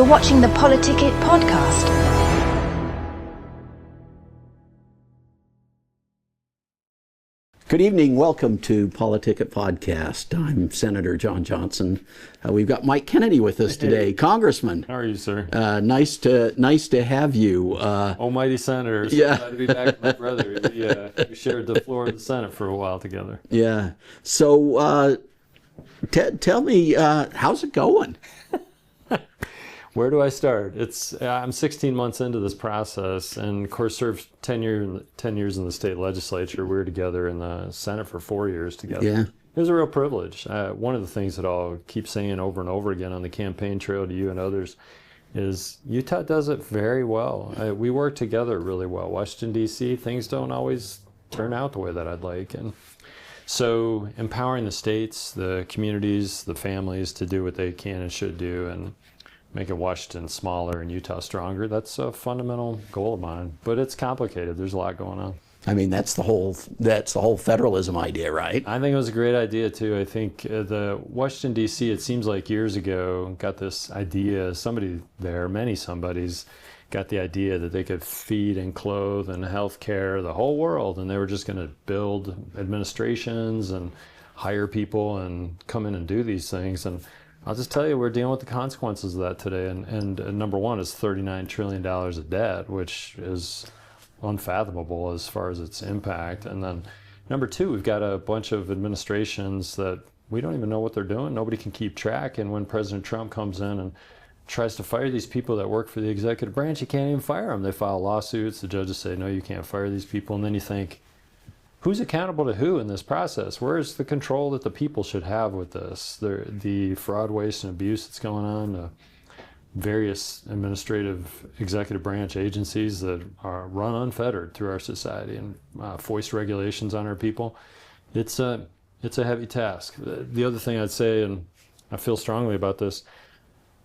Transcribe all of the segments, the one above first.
You're watching the PoliticIt Podcast. Good evening. Welcome to PoliticIt Podcast. I'm Senator John Johnson. We've got Mike Kennedy with us today. Hey. Congressman. How are you, sir? Nice to have you. Almighty Senator. So yeah. glad to be back with my brother. We shared the floor of the Senate for a while together. Yeah. So tell me, how's it going? Where do I start? I'm 16 months into this process, and of course served 10 years in the state legislature. We were together in the Senate for 4 years together. Yeah. It was a real privilege. One of the things that I'll keep saying over and over again on the campaign trail to you and others is Utah does it very well. We work together really well. Washington, D.C., things don't always turn out the way that I'd like. And so empowering the states, the communities, the families to do what they can and should do and making Washington smaller and Utah stronger, that's a fundamental goal of mine. But it's complicated. There's a lot going on. I mean, that's the whole federalism idea, right? I think it was a great idea, too. I think the Washington, D.C., it seems like years ago, got this idea, many somebodies, got the idea that they could feed and clothe and health care the whole world, and they were just going to build administrations and hire people and come in and do these things. And I'll just tell you, we're dealing with the consequences of that today. And number one is $39 trillion of debt, which is unfathomable as far as its impact. And then number two, we've got a bunch of administrations that we don't even know what they're doing. Nobody can keep track. And when President Trump comes in and tries to fire these people that work for the executive branch, you can't even fire them. They file lawsuits. The judges say, no, you can't fire these people. And then you think, who's accountable to who in this process? Where's the control that the people should have with this? The fraud, waste, and abuse that's going on, various administrative executive branch agencies that are run unfettered through our society and foist regulations on our people. It's a heavy task. The other thing I'd say, and I feel strongly about this,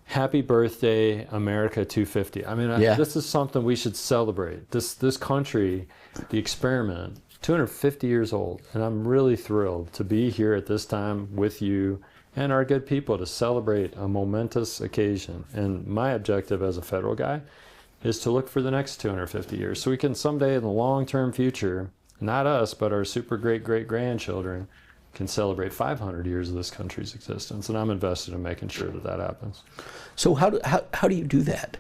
happy birthday, America 250. I mean, this is something we should celebrate. This country, the experiment, 250 years old, and I'm really thrilled to be here at this time with you and our good people to celebrate a momentous occasion. And my objective as a federal guy is to look for the next 250 years so we can someday in the long-term future, not us, but our super great-great-grandchildren can celebrate 500 years of this country's existence. And I'm invested in making sure that that happens. So how do you do that?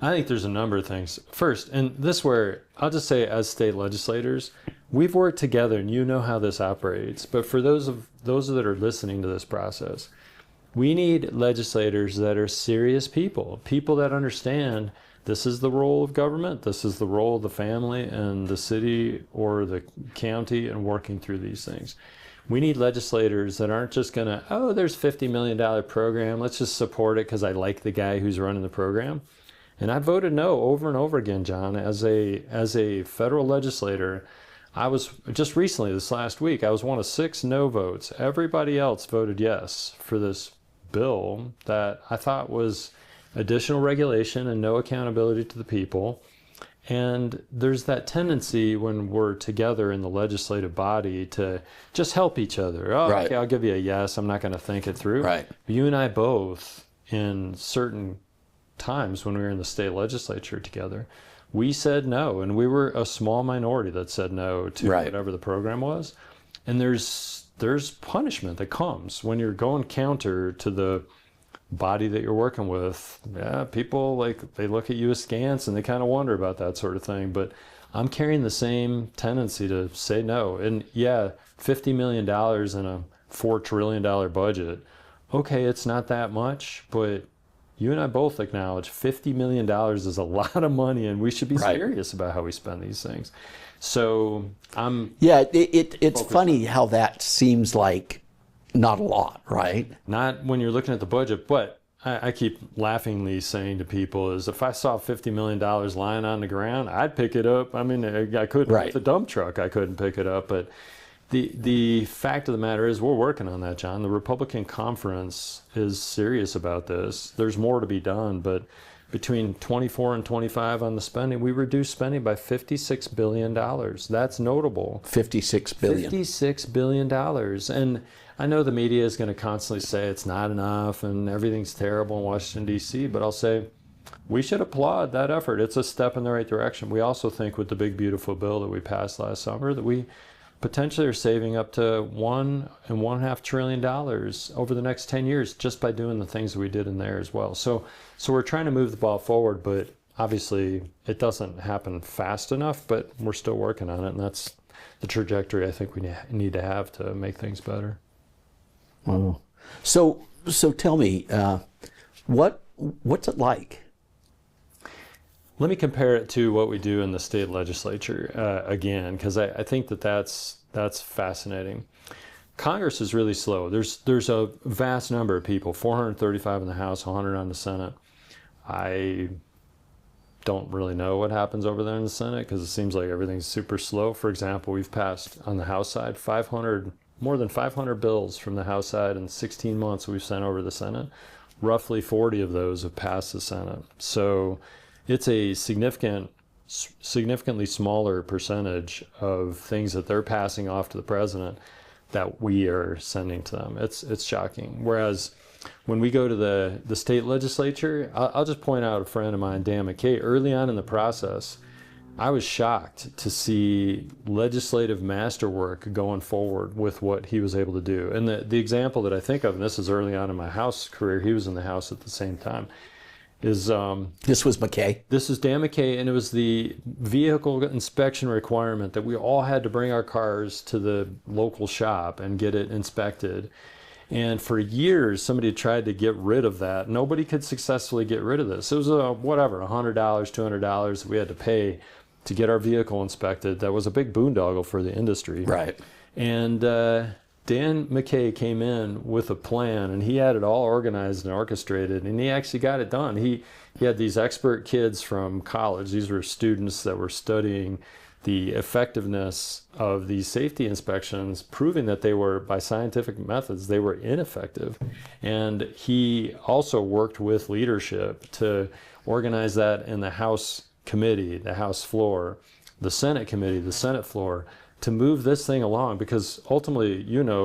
I think there's a number of things. First, and this where I'll just say as state legislators, we've worked together and you know how this operates. But for those that are listening to this process, we need legislators that are serious people that understand this is the role of government, this is the role of the family and the city or the county and working through these things. We need legislators that aren't just going to, there's $50 million program, let's just support it because I like the guy who's running the program. And I voted no over and over again, John. As a federal legislator, I was just recently, this last week, I was one of 6 no votes. Everybody else voted yes for this bill that I thought was additional regulation and no accountability to the people. And there's that tendency when we're together in the legislative body to just help each other. Right. Okay, I'll give you a yes. I'm not going to think it through. Right. You and I both, in certain times when we were in the state legislature together, we said no, and we were a small minority that said no to whatever the program was. And there's punishment that comes when you're going counter to the body that you're working with. Yeah, people they look at you askance and they kind of wonder about that sort of thing. But I'm carrying the same tendency to say no. And yeah, $50 million in a $4 trillion budget. Okay, it's not that much, but you and I both acknowledge $50 million is a lot of money, and we should be serious about how we spend these things. So it's funny how that seems like not a lot, right? Not when you're looking at the budget, but I keep laughingly saying to people is if I saw $50 million lying on the ground, I'd pick it up. I mean, I couldn't with the dump truck, I couldn't pick it up, but The fact of the matter is we're working on that, John. The Republican conference is serious about this. There's more to be done, but between 24 and 25 on the spending, we reduced spending by $56 billion. That's notable. $56 billion. $56 billion. And I know the media is going to constantly say it's not enough and everything's terrible in Washington, D.C., but I'll say we should applaud that effort. It's a step in the right direction. We also think with the big, beautiful bill that we passed last summer that we potentially are saving up to $1.5 trillion over the next 10 years just by doing the things that we did in there as well. So we're trying to move the ball forward, but obviously it doesn't happen fast enough, but we're still working on it, and that's the trajectory I think we need to have to make things better. Wow. So tell me, what's it like? Let me compare it to what we do in the state legislature again, because I think that's fascinating. Congress is really slow. There's a vast number of people, 435 in the House, 100 on the Senate. I don't really know what happens over there in the Senate because it seems like everything's super slow. For example, we've passed on the House side more than 500 bills from the House side in 16 months we've sent over to the Senate. Roughly 40 of those have passed the Senate. So it's a significantly smaller percentage of things that they're passing off to the president that we are sending to them. It's shocking. Whereas when we go to the state legislature, I'll just point out a friend of mine, Dan McKay, early on in the process, I was shocked to see legislative masterwork going forward with what he was able to do. And the example that I think of, and this is early on in my House career, he was in the House at the same time, is this was McKay? This is Dan McKay, and it was the vehicle inspection requirement that we all had to bring our cars to the local shop and get it inspected. And for years, somebody tried to get rid of that. Nobody could successfully get rid of this. It was $100, $200 that we had to pay to get our vehicle inspected. That was a big boondoggle for the industry. Right. And Dan McKay came in with a plan, and he had it all organized and orchestrated, and he actually got it done. He had these expert kids from college. These were students that were studying the effectiveness of these safety inspections, proving that they were, by scientific methods, they were ineffective. And he also worked with leadership to organize that in the House committee, the House floor, the Senate committee, the Senate floor, to move this thing along, because ultimately,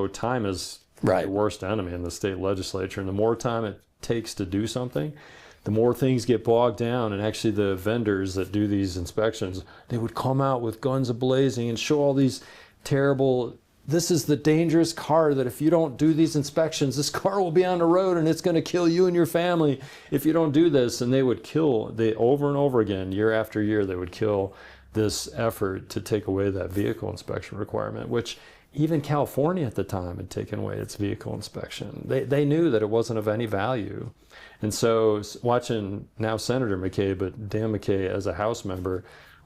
time is the worst enemy in the state legislature. And the more time it takes to do something, the more things get bogged down. And actually the vendors that do these inspections, they would come out with guns a-blazing and show all these terrible, this is the dangerous car that if you don't do these inspections, this car will be on the road and it's going to kill you and your family if you don't do this. And they would over and over again, year after year, they would kill this effort to take away that vehicle inspection requirement, which even California at the time had taken away its vehicle inspection. They knew that it wasn't of any value. And so watching now Senator McKay, but Dan McKay as a House member,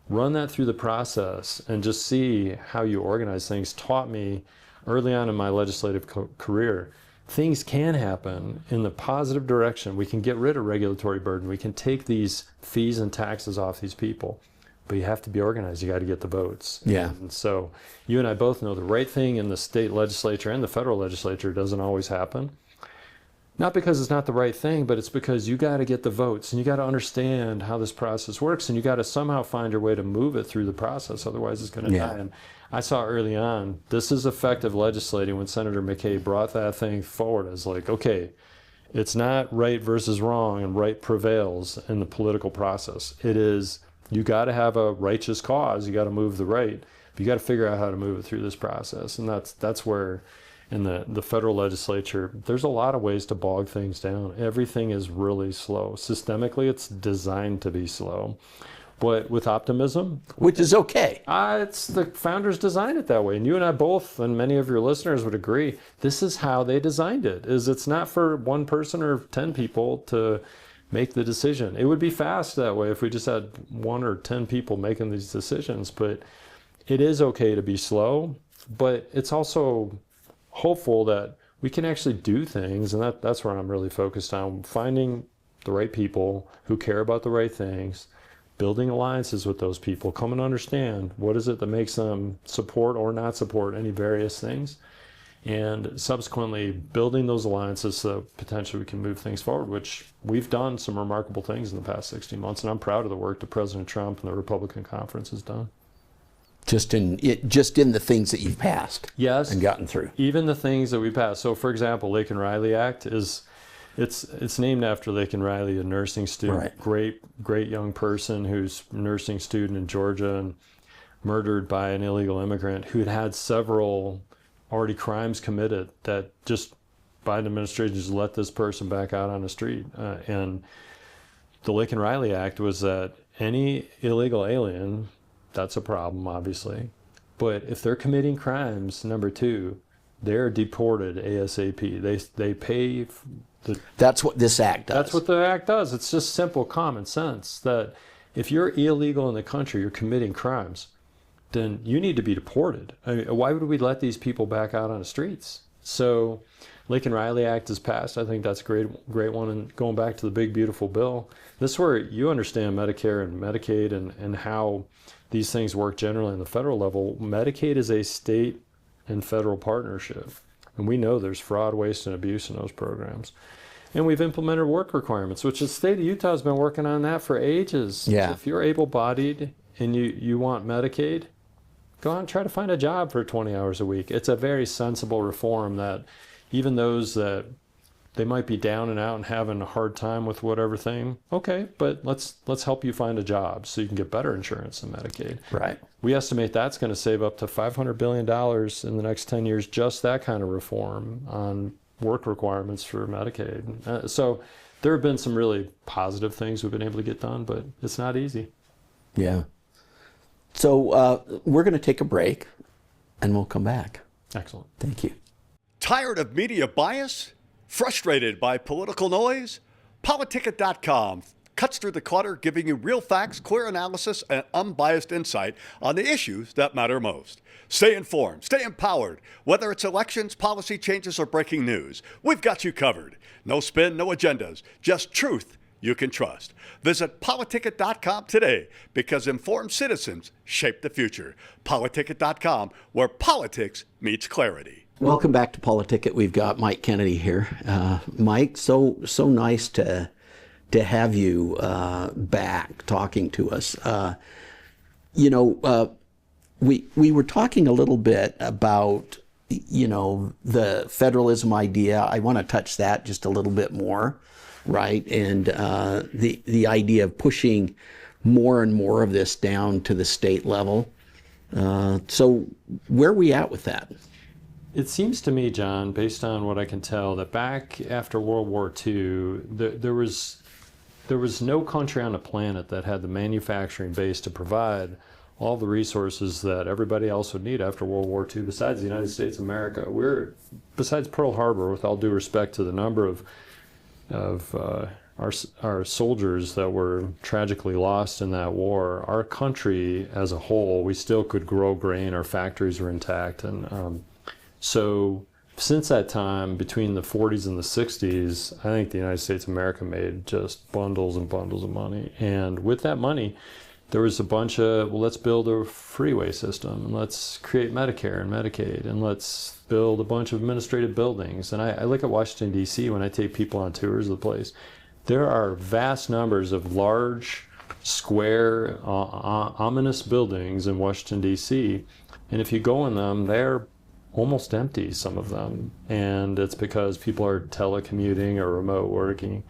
run that through the process and just see how you organize things taught me early on in my legislative career, things can happen in the positive direction. We can get rid of regulatory burden. We can take these fees and taxes off these people. But you have to be organized. You got to get the votes. Yeah. And so you and I both know the right thing in the state legislature and the federal legislature doesn't always happen. Not because it's not the right thing, but it's because you got to get the votes and you got to understand how this process works, and you got to somehow find your way to move it through the process. Otherwise, it's going to die. And I saw early on, this is effective legislating when Senator McKay brought that thing forward as like, okay, it's not right versus wrong and right prevails in the political process. It is, you got to have a righteous cause. You got to move the right. But you got to figure out how to move it through this process. And that's where in the federal legislature, there's a lot of ways to bog things down. Everything is really slow. Systemically, it's designed to be slow. But with optimism, which is okay. It's the founders designed it that way. And you and I both, and many of your listeners would agree, this is how they designed it. It's not for one person or 10 people to make the decision. It would be fast that way if we just had 1 or 10 people making these decisions. But it is okay to be slow, but it's also hopeful that we can actually do things. And that's where I'm really focused on, finding the right people who care about the right things, building alliances with those people, come and understand what is it that makes them support or not support any various things, and subsequently building those alliances so potentially we can move things forward, which we've done some remarkable things in the past 16 months, and I'm proud of the work that President Trump and the Republican conference has done. Just in the things that you've passed, yes, and gotten through. Even the things that we passed. So, for example, Laken Riley Act it's named after Laken Riley, a nursing student, right. great young person who's a nursing student in Georgia and murdered by an illegal immigrant who'd had several already crimes committed that just Biden administration just let this person back out on the street. And the Laken Riley Act was that any illegal alien, that's a problem, obviously. But if they're committing crimes, number two, they're deported ASAP. They pay That's what this act does. That's what the act does. It's just simple common sense that if you're illegal in the country, you're committing crimes, then you need to be deported. I mean, why would we let these people back out on the streets? So Laken Riley Act is passed. I think that's a great one. And going back to the big, beautiful bill, this is where you understand Medicare and Medicaid and how these things work generally on the federal level. Medicaid is a state and federal partnership. And we know there's fraud, waste, and abuse in those programs. And we've implemented work requirements, which the state of Utah has been working on that for ages. Yeah. So if you're able-bodied and you want Medicaid, go out and try to find a job for 20 hours a week. It's a very sensible reform that even those that they might be down and out and having a hard time with whatever thing, okay, but let's help you find a job so you can get better insurance than Medicaid. Right. We estimate that's going to save up to $500 billion in the next 10 years, just that kind of reform on work requirements for Medicaid. So there have been some really positive things we've been able to get done, but it's not easy. Yeah. So we're going to take a break, and we'll come back. Excellent. Thank you. Tired of media bias? Frustrated by political noise? PoliticIt.com cuts through the clutter, giving you real facts, clear analysis, and unbiased insight on the issues that matter most. Stay informed, stay empowered. Whether it's elections, policy changes, or breaking news, we've got you covered. No spin, no agendas, just truth you can trust. Visit PoliticIt.com today, because informed citizens shape the future. PoliticIt.com, where politics meets clarity. Welcome back to PoliticIt. We've got Mike Kennedy here. Mike, so nice to have you back talking to us. We were talking a little bit about the federalism idea. I want to touch that just a little bit more, right? And the idea of pushing more and more of this down to the state level. So where are we at with that? It seems to me, John, based on what I can tell, that back after World War II, there was no country on the planet that had the manufacturing base to provide all the resources that everybody else would need after World War II besides the United States of America. Besides Pearl Harbor, with all due respect to the number of our soldiers that were tragically lost in that war, our country as a whole, we still could grow grain, our factories were intact. And so since that time, between the 40s and the 60s, I think the United States of America made just bundles and bundles of money. And with that money, there was a bunch of, well, let's build a freeway system, and let's create Medicare and Medicaid, and let's build a bunch of administrative buildings. And I look at Washington, D.C. when I take people on tours of the place. There are vast numbers of large, square, ominous buildings in Washington, D.C. And if you go in them, they're almost empty, some of them. And it's because people are telecommuting or remote working.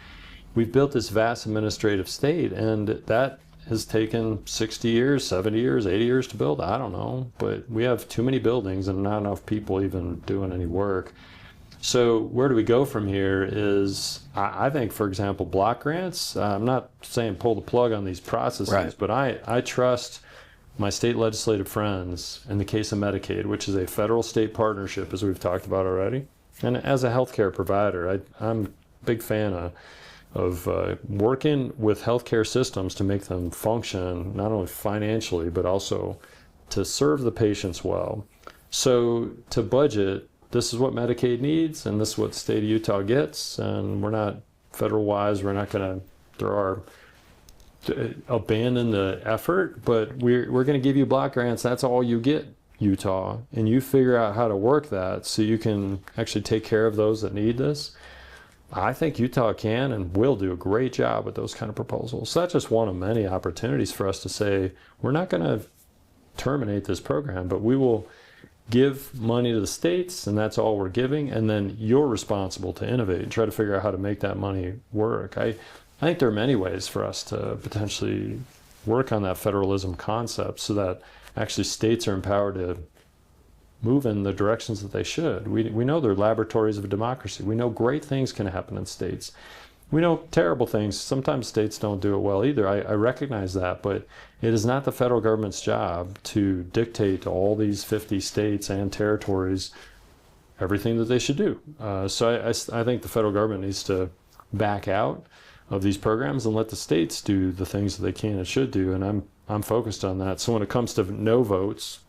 We've built this vast administrative state, and that has taken 60 years, 70 years, 80 years to build. I don't know, but we have too many buildings and not enough people even doing any work. So where do we go from here is, I think, for example, block grants. I'm not saying pull the plug on these processes, right, but I trust my state legislative friends in the case of Medicaid, which is a federal-state partnership, as we've talked about already. And as a healthcare provider, I'm a big fan of working with healthcare systems to make them function, not only financially, but also to serve the patients well. So to budget, this is what Medicaid needs, and this is what the state of Utah gets, and we're not federal-wise, we're not going to abandon the effort, but we're going to give you block grants. That's all you get. Utah, and you figure out how to work that so you can actually take care of those that need this, I think Utah can and will do a great job with those kind of proposals. So that's just one of many opportunities for us to say, we're not going to terminate this program, but we will give money to the states, and that's all we're giving, and then you're responsible to innovate and try to figure out how to make that money work. I think there are many ways for us to potentially work on that federalism concept so that actually states are empowered to move in the directions that they should. We know they're laboratories of democracy. We know great things can happen in states. We know terrible things. Sometimes states don't do it well either. I recognize that, but it is not the federal government's job to dictate to all these 50 states and territories everything that they should do. So I think the federal government needs to back out of these programs and let the states do the things that they can and should do, and I'm focused on that. So when it comes to no votes,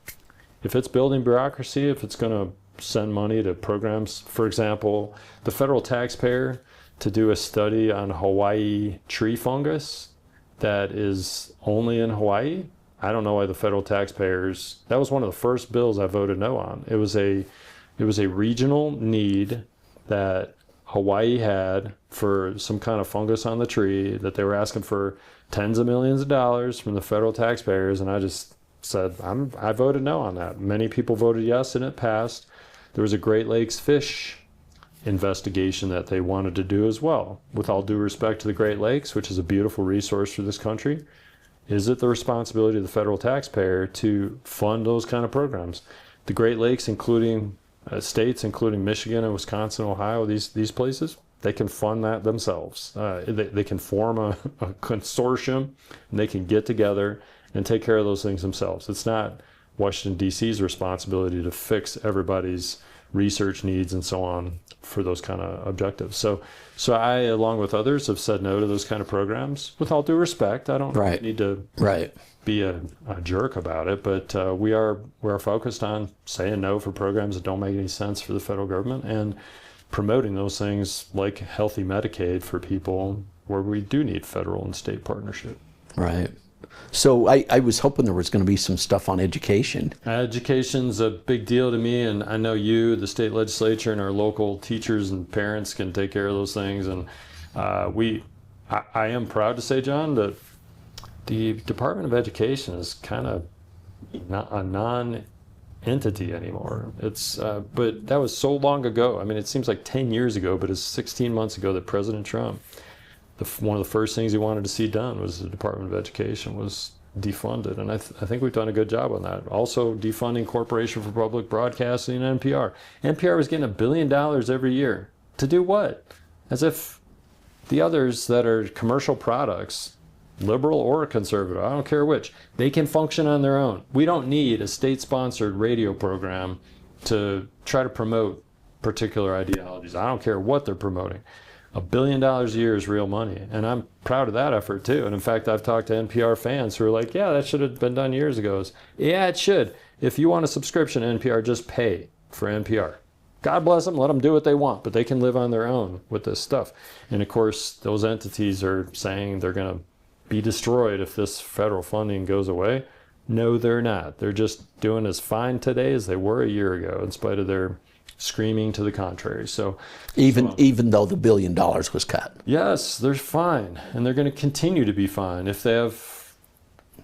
if it's building bureaucracy, if it's going to send money to programs, for example, the federal taxpayer to do a study on Hawaii tree fungus that is only in Hawaii, I don't know why the federal taxpayers, that was one of the first bills I voted no on. It was a regional need that Hawaii had for some kind of fungus on the tree that they were asking for tens of millions of dollars from the federal taxpayers, and I just said, I voted no on that. Many people voted yes, and it passed. There was a Great Lakes fish investigation that they wanted to do as well. With all due respect to the Great Lakes, which is a beautiful resource for this country, is it the responsibility of the federal taxpayer to fund those kind of programs? The Great Lakes, including states, including Michigan and Wisconsin, Ohio, these places, they can fund that themselves. They can form a consortium, and they can get together and take care of those things themselves. It's not Washington, D.C.'s responsibility to fix everybody's research needs and so on for those kind of objectives. So I, along with others, have said no to those kind of programs. With all due respect, I don't need to be a jerk about it, but we're focused on saying no for programs that don't make any sense for the federal government and promoting those things like healthy Medicaid for people where we do need federal and state partnership. Right. So I was hoping there was going to be some stuff on education. Education's a big deal to me, and I know you, the state legislature, and our local teachers and parents can take care of those things. And I am proud to say, John, that the Department of Education is kind of not a non-entity anymore. But that was so long ago. I mean, it seems like 10 years ago, but it's 16 months ago that President Trump, one of the first things he wanted to see done was the Department of Education was defunded, and I think we've done a good job on that. Also, defunding Corporation for Public Broadcasting and NPR. NPR was getting $1 billion every year. To do what? As if the others that are commercial products, liberal or conservative, I don't care which, they can function on their own. We don't need a state-sponsored radio program to try to promote particular ideologies. I don't care what they're promoting. $1 billion a year is real money, and I'm proud of that effort too. And in fact, I've talked to NPR fans who are like, yeah, that should have been done years ago. Yeah, it should. If you want a subscription to NPR, just pay for NPR. God bless them, let them do what they want, but they can live on their own with this stuff. And of course, those entities are saying they're going to be destroyed if this federal funding goes away. No, they're not. They're just doing as fine today as they were a year ago, in spite of their screaming to the contrary. So even though the $1 billion was cut. Yes, they're fine, and they're going to continue to be fine if they have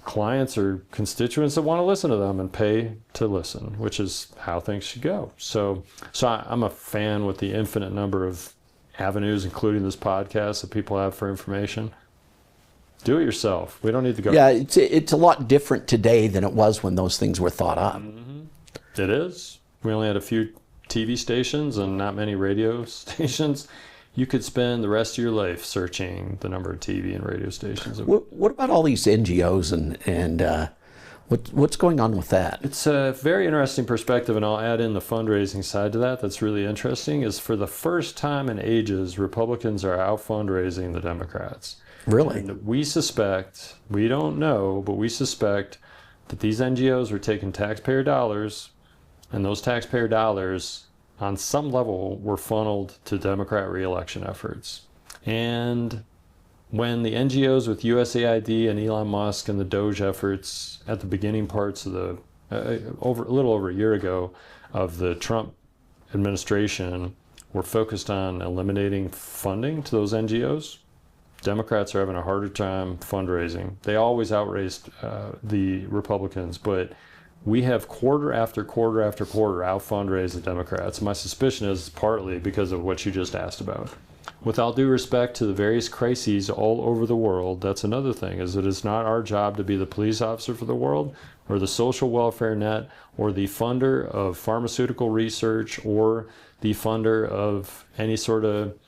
clients or constituents that want to listen to them and pay to listen, which is how things should go. So I'm a fan with the infinite number of avenues, including this podcast, that people have for information. Do it yourself. We don't need to go. Yeah, it's a lot different today than it was when those things were thought up. Mm-hmm. It is. We only had a few TV stations and not many radio stations. You could spend the rest of your life searching the number of TV and radio stations. What about all these NGOs and what's going on with that? It's a very interesting perspective, and I'll add in the fundraising side to that. That's really interesting. Is for the first time in ages, Republicans are out fundraising the Democrats. Really? And we suspect, we don't know, but we suspect that these NGOs are taking taxpayer dollars, and those taxpayer dollars on some level were funneled to Democrat re-election efforts. And when the NGOs with USAID and Elon Musk and the Doge efforts at the beginning parts of the a little over a year ago, of the Trump administration were focused on eliminating funding to those NGOs. Democrats are having a harder time fundraising. They always outraised the Republicans, but we have quarter after quarter after quarter out-fundraised the Democrats. My suspicion is partly because of what you just asked about. With all due respect to the various crises all over the world, that's another thing, is it is not our job to be the police officer for the world, or the social welfare net, or the funder of pharmaceutical research, or the funder of any sort of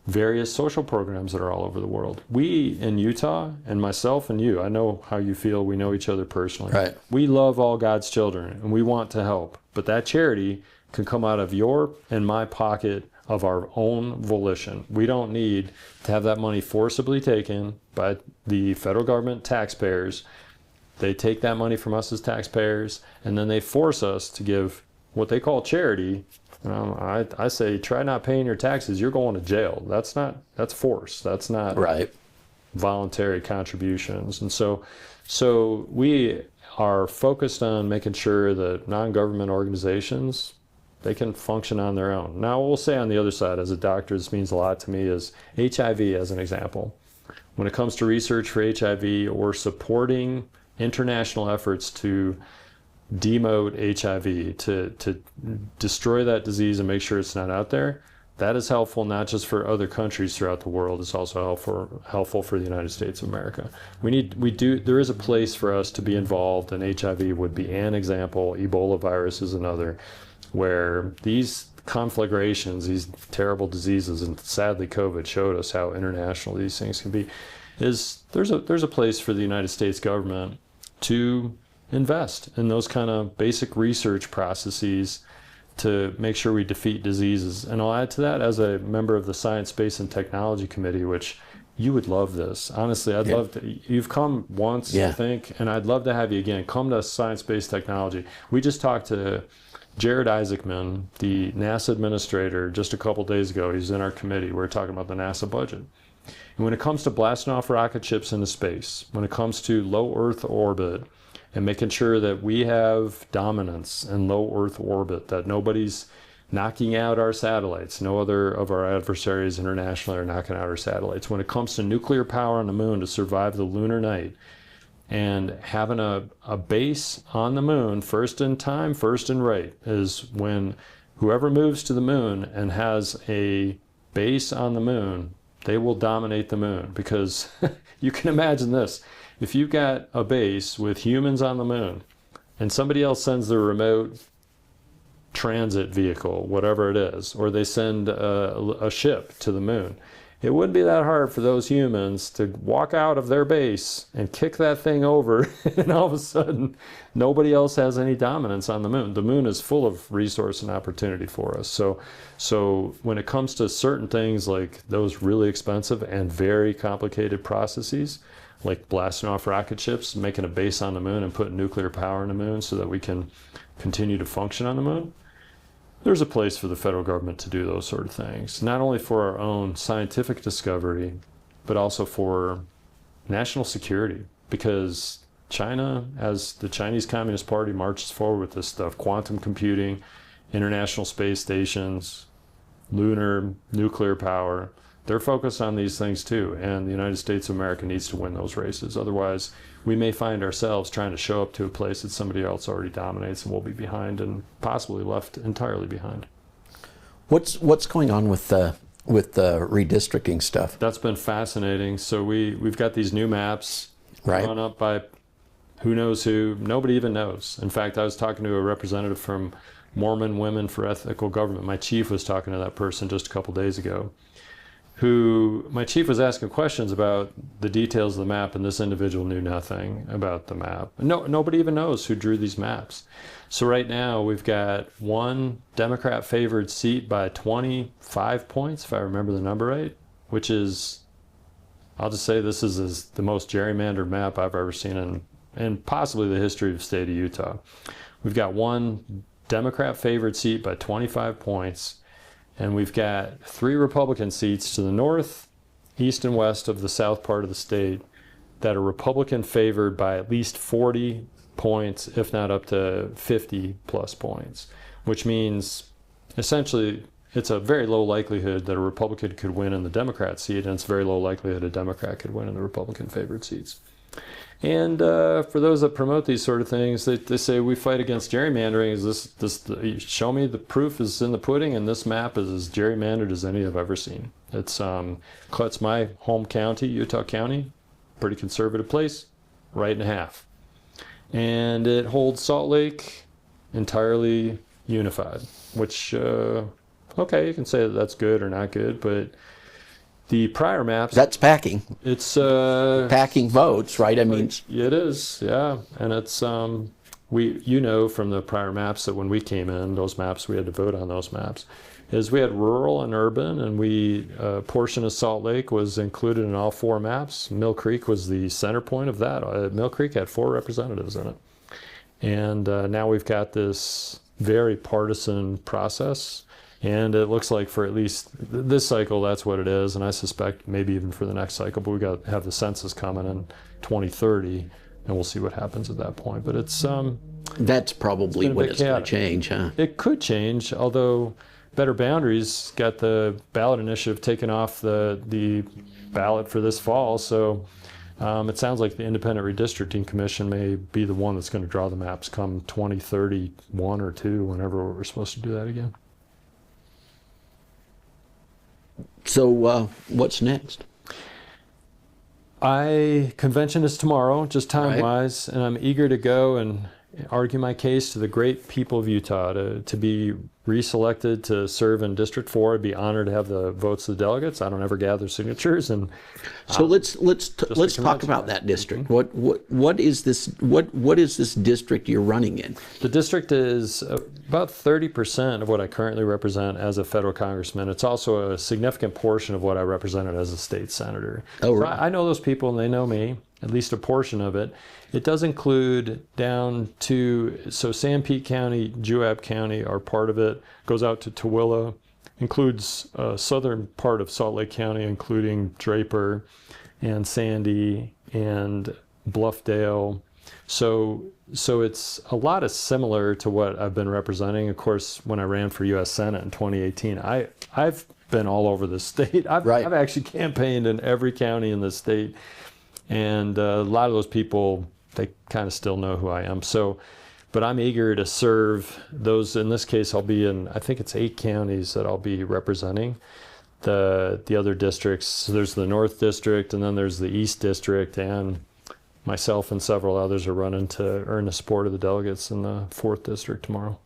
various social programs that are all over the world. We in Utah, and myself and you, I know how you feel, we know each other personally. Right. We love all God's children, and we want to help. But that charity can come out of your and my pocket of our own volition. We don't need to have that money forcibly taken by the federal government taxpayers. They take that money from us as taxpayers, and then they force us to give what they call charity. I say, try not paying your taxes, you're going to jail. That's force. That's not Right. voluntary contributions. And so we are focused on making sure that non-government organizations, they can function on their own. Now, we'll say on the other side, as a doctor, this means a lot to me, is HIV as an example. When it comes to research for HIV or supporting international efforts to demote HIV, to destroy that disease and make sure it's not out there, that is helpful not just for other countries throughout the world, it's also helpful for the United States of America. There is a place for us to be involved, and HIV would be an example, Ebola virus is another, where these conflagrations, these terrible diseases, and sadly COVID showed us how international these things can be, is there's a place for the United States government to invest in those kind of basic research processes to make sure we defeat diseases. And I'll add to that, as a member of the Science, Space, and Technology Committee, which you would love this. Honestly, I'd love to. You've come once, I think, and I'd love to have you again. Come to Science, Space, Technology. We just talked to Jared Isaacman, the NASA administrator, just a couple days ago. He's in our committee. We were talking about the NASA budget. And when it comes to blasting off rocket ships into space, when it comes to low Earth orbit, and making sure that we have dominance in low Earth orbit, that nobody's knocking out our satellites, no other of our adversaries internationally are knocking out our satellites. When it comes to nuclear power on the moon to survive the lunar night, and having a base on the moon, first in time, first in right, is when whoever moves to the moon and has a base on the moon, they will dominate the moon. Because you can imagine this, if you've got a base with humans on the moon and somebody else sends the remote transit vehicle, whatever it is, or they send a ship to the moon, it wouldn't be that hard for those humans to walk out of their base and kick that thing over, and all of a sudden nobody else has any dominance on the moon. The moon is full of resource and opportunity for us. So when it comes to certain things like those really expensive and very complicated processes, like blasting off rocket ships, making a base on the moon and putting nuclear power on the moon so that we can continue to function on the moon, there's a place for the federal government to do those sort of things, not only for our own scientific discovery, but also for national security. Because China, as the Chinese Communist Party marches forward with this stuff, quantum computing, international space stations, lunar, nuclear power, they're focused on these things too, and the United States of America needs to win those races. Otherwise, we may find ourselves trying to show up to a place that somebody else already dominates, and we'll be behind and possibly left entirely behind. What's going on with the redistricting stuff? That's been fascinating. So we've got these new maps run up by who knows who. Nobody even knows. In fact, I was talking to a representative from Mormon Women for Ethical Government. My chief was talking to that person just a couple days ago. My chief was asking questions about the details of the map, and this individual knew nothing about the map. Nobody even knows who drew these maps. So right now we've got one Democrat favored seat by 25 points, if I remember the number right, which is, I'll just say this is the most gerrymandered map I've ever seen in possibly the history of the state of Utah. We've got one Democrat favored seat by 25 points. And we've got 3 Republican seats to the north, east, and west of the south part of the state that are Republican favored by at least 40 points, if not up to 50 plus points, which means essentially it's a very low likelihood that a Republican could win in the Democrat seat, and it's very low likelihood a Democrat could win in the Republican favored seats. And for those that promote these sort of things, they say we fight against gerrymandering. Is this show me the proof is in the pudding, and this map is as gerrymandered as any I've ever seen. It's my home county, Utah County, pretty conservative place, right in half. And it holds Salt Lake entirely unified, which, okay, you can say that that's good or not good, but the prior maps... That's packing. It's... packing votes, right? I mean... It is, yeah. And it's, from the prior maps that when we came in, those maps, we had to vote on those maps, is we had rural and urban, and a portion of Salt Lake was included in all 4 maps. Mill Creek was the center point of that. Mill Creek had 4 representatives in it. And now we've got this very partisan process. And it looks like for at least this cycle, that's what it is. And I suspect maybe even for the next cycle, but we got to have the census coming in 2030, and we'll see what happens at that point. But it's that's probably when it's going to change, huh? It could change, although Better Boundaries got the ballot initiative taken off the ballot for this fall. So it sounds like the Independent Redistricting Commission may be the one that's going to draw the maps come 2031 or 2, whenever we're supposed to do that again. So what's next? Convention is tomorrow, just time-wise, and I'm eager to go and argue my case to the great people of Utah to be reselected to serve in District 4. I'd be honored to have the votes of the delegates. I don't ever gather signatures, and so let's talk about that district. Mm-hmm. What is this district you're running in? The district is about 30% of what I currently represent as a federal congressman. It's also a significant portion of what I represented as a state senator. Oh, right. So I know those people, and they know me, at least a portion of it. It does include down to, so Sanpete County, Juab County are part of it, goes out to Tooele, includes a southern part of Salt Lake County, including Draper and Sandy and Bluffdale. So it's a lot of similar to what I've been representing. Of course, when I ran for U.S. Senate in 2018, I've been all over the state. I've actually campaigned in every county in the state. And a lot of those people, they kind of still know who I am. So, but I'm eager to serve those. In this case, I'll be in, I think it's 8 counties that I'll be representing. The other districts, so there's the North District, and then there's the East District, and myself and several others are running to earn the support of the delegates in the 4th District tomorrow.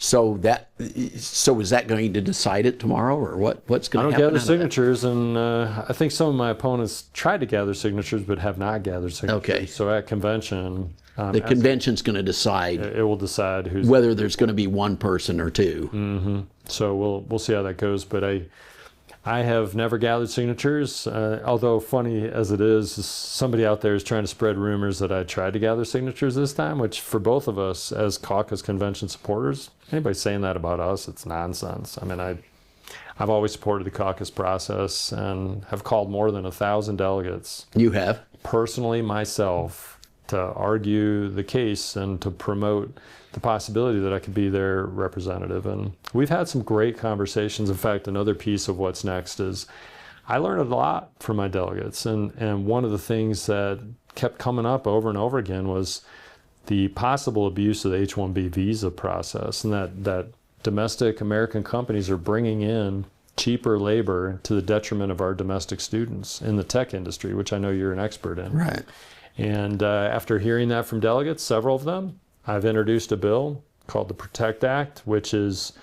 So is that going to decide it tomorrow, or what's going to happen? I don't gather signatures, and I think some of my opponents tried to gather signatures but have not gathered signatures. Okay. So at convention, the convention's going to decide. It will decide who's whether there's going to be one person or 2. Mm-hmm. So we'll see how that goes. But I have never gathered signatures, although funny as it is, somebody out there is trying to spread rumors that I tried to gather signatures this time, which for both of us as caucus convention supporters, anybody saying that about us, it's nonsense. I mean, I've always supported the caucus process and have called more than 1,000 delegates. You have? Personally, myself, to argue the case and to promote the possibility that I could be their representative. And we've had some great conversations. In fact, another piece of what's next is I learned a lot from my delegates. And one of the things that kept coming up over and over again was the possible abuse of the H-1B visa process, and that domestic American companies are bringing in cheaper labor to the detriment of our domestic students in the tech industry, which I know you're an expert in. Right. And after hearing that from delegates, several of them, I've introduced a bill called the PROTECT Act, which is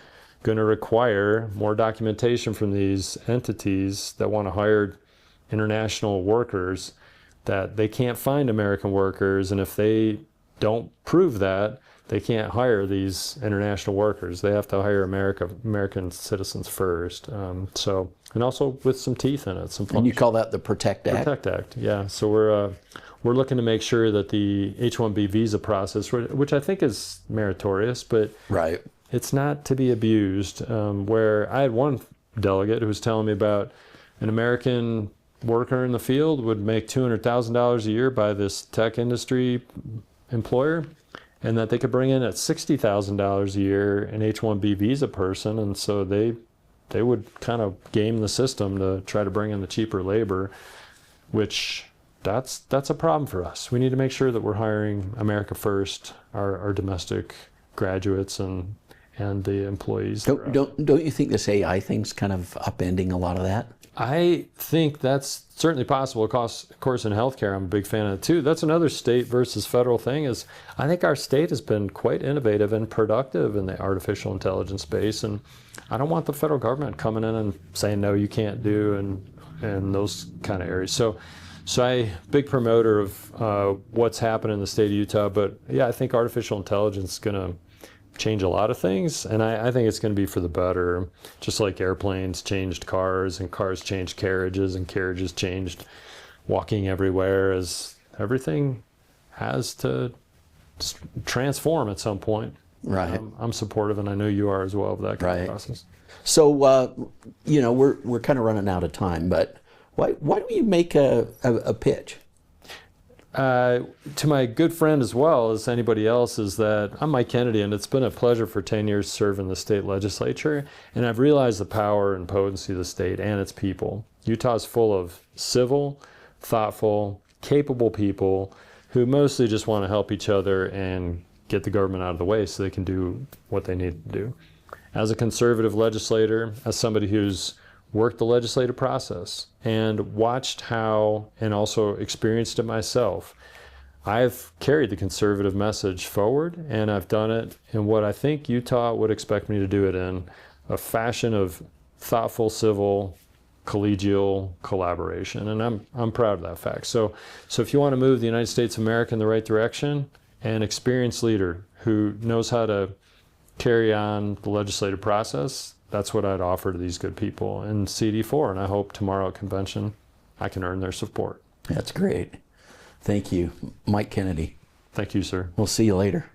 going to require more documentation from these entities that want to hire international workers, that they can't find American workers, and if they don't prove that, they can't hire these international workers. They have to hire American citizens first. And also with some teeth in it. Some and you call that the PROTECT Act? PROTECT Act, yeah. So we're looking to make sure that the H-1B visa process, which I think is meritorious, but right, it's not to be abused. Where I had one delegate who was telling me about an American worker in the field would make $200,000 a year by this tech industry employer, and that they could bring in at $60,000 a year an H-1B visa person, and so they would kind of game the system to try to bring in the cheaper labor, which that's a problem for us. We need to make sure that we're hiring America first, our domestic graduates and the employees. Don't you think this AI thing's kind of upending a lot of that? I think that's certainly possible. Of course, in healthcare, I'm a big fan of it too. That's another state versus federal thing. Is I think our state has been quite innovative and productive in the artificial intelligence space, and I don't want the federal government coming in and saying no, you can't do, and those kind of areas. So I big promoter of what's happening in the state of Utah. But yeah, I think artificial intelligence is going to change a lot of things, and I think it's going to be for the better. Just like airplanes changed cars, and cars changed carriages, and carriages changed walking everywhere, as everything has to transform at some point. Right. I'm supportive, and I know you are as well, of that kind of process. So, we're kind of running out of time, but why don't you make a pitch? To my good friend as well as anybody else, is that I'm Mike Kennedy, and it's been a pleasure for 10 years to serve in the state legislature, and I've realized the power and potency of the state and its people. Utah's full of civil, thoughtful, capable people who mostly just want to help each other and get the government out of the way so they can do what they need to do. As a conservative legislator, as somebody who's worked the legislative process and watched how, and also experienced it myself, I've carried the conservative message forward, and I've done it in what I think Utah would expect me to do it in, a fashion of thoughtful, civil, collegial collaboration, and I'm proud of that fact. So if you want to move the United States of America in the right direction, an experienced leader who knows how to carry on the legislative process, that's what I'd offer to these good people in CD4, and I hope tomorrow at convention I can earn their support. That's great. Thank you, Mike Kennedy. Thank you, sir. We'll see you later.